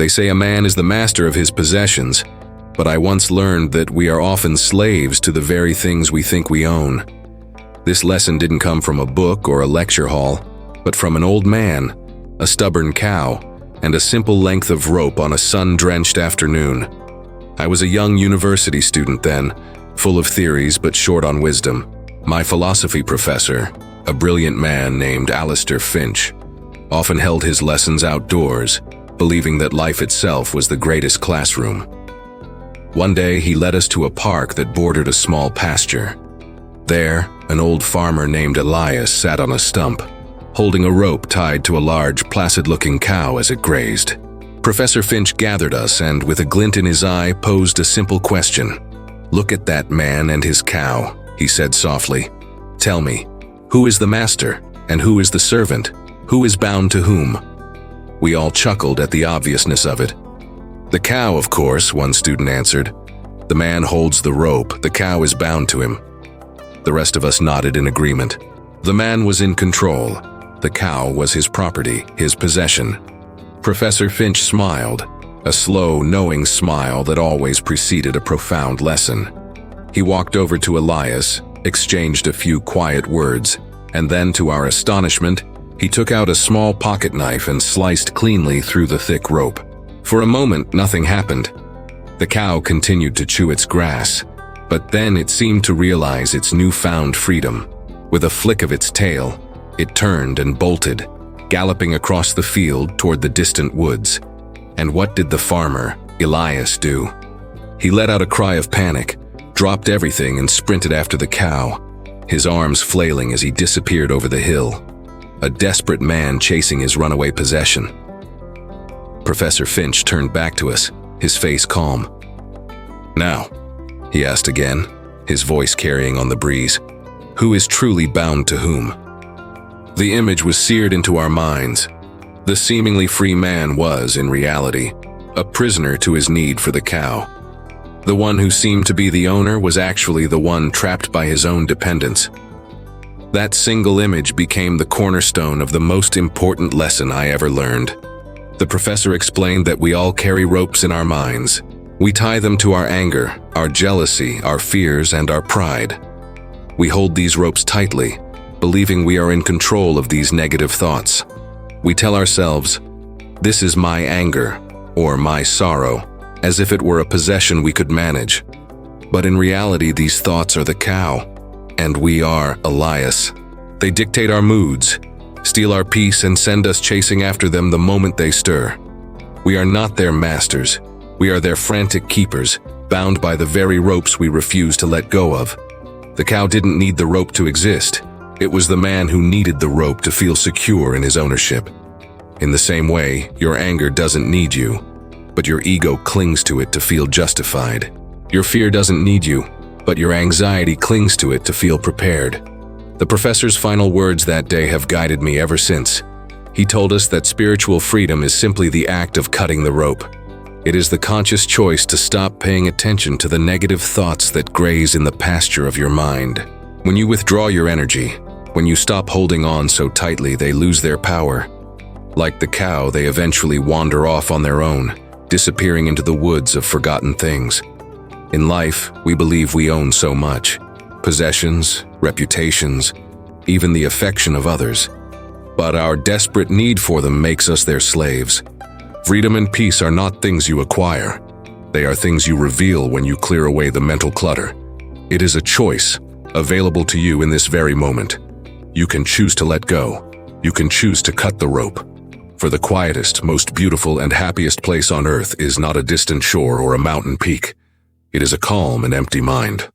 They say a man is the master of his possessions, but I once learned that we are often slaves to the very things we think we own. This lesson didn't come from a book or a lecture hall, but from an old man, a stubborn cow, and a simple length of rope on a sun-drenched afternoon. I was a young university student then, full of theories but short on wisdom. My philosophy professor, a brilliant man named Alistair Finch, often held his lessons outdoors, believing that life itself was the greatest classroom. One day he led us to a park that bordered a small pasture. There, an old farmer named Elias sat on a stump, holding a rope tied to a large, placid-looking cow as it grazed. Professor Finch gathered us and, with a glint in his eye, posed a simple question. "Look at that man and his cow," he said softly. "Tell me, who is the master and who is the servant? Who is bound to whom?" We all chuckled at the obviousness of it. "The cow, of course," one student answered. "The man holds the rope, the cow is bound to him." The rest of us nodded in agreement. The man was in control. The cow was his property, his possession. Professor Finch smiled, a slow, knowing smile that always preceded a profound lesson. He walked over to Elias, exchanged a few quiet words, and then, to our astonishment, he took out a small pocket knife and sliced cleanly through the thick rope. For a moment, nothing happened. The cow continued to chew its grass, but then it seemed to realize its newfound freedom. With a flick of its tail, it turned and bolted, galloping across the field toward the distant woods. And what did the farmer, Elias, do? He let out a cry of panic, dropped everything and sprinted after the cow, his arms flailing as he disappeared over the hill. A desperate man chasing his runaway possession. Professor Finch turned back to us, his face calm. "Now," he asked again, his voice carrying on the breeze, "who is truly bound to whom?" The image was seared into our minds. The seemingly free man was, in reality, a prisoner to his need for the cow. The one who seemed to be the owner was actually the one trapped by his own dependence. That single image became the cornerstone of the most important lesson I ever learned. The professor explained that we all carry ropes in our minds. We tie them to our anger, our jealousy, our fears, and our pride. We hold these ropes tightly, believing we are in control of these negative thoughts. We tell ourselves, "This is my anger," or "my sorrow," as if it were a possession we could manage. But in reality, these thoughts are the cow, and we are Elias. They dictate our moods, steal our peace, and send us chasing after them the moment they stir. We are not their masters. We are their frantic keepers, bound by the very ropes we refuse to let go of. The cow didn't need the rope to exist. It was the man who needed the rope to feel secure in his ownership. In the same way, your anger doesn't need you, but your ego clings to it to feel justified. Your fear doesn't need you, but your anxiety clings to it to feel prepared. The professor's final words that day have guided me ever since. He told us that spiritual freedom is simply the act of cutting the rope. It is the conscious choice to stop paying attention to the negative thoughts that graze in the pasture of your mind. When you withdraw your energy, when you stop holding on so tightly they lose their power. Like the cow, they eventually wander off on their own, disappearing into the woods of forgotten things. In life, we believe we own so much. Possessions, reputations, even the affection of others. But our desperate need for them makes us their slaves. Freedom and peace are not things you acquire. They are things you reveal when you clear away the mental clutter. It is a choice, available to you in this very moment. You can choose to let go. You can choose to cut the rope. For the quietest, most beautiful, and happiest place on earth is not a distant shore or a mountain peak. It is a calm and empty mind.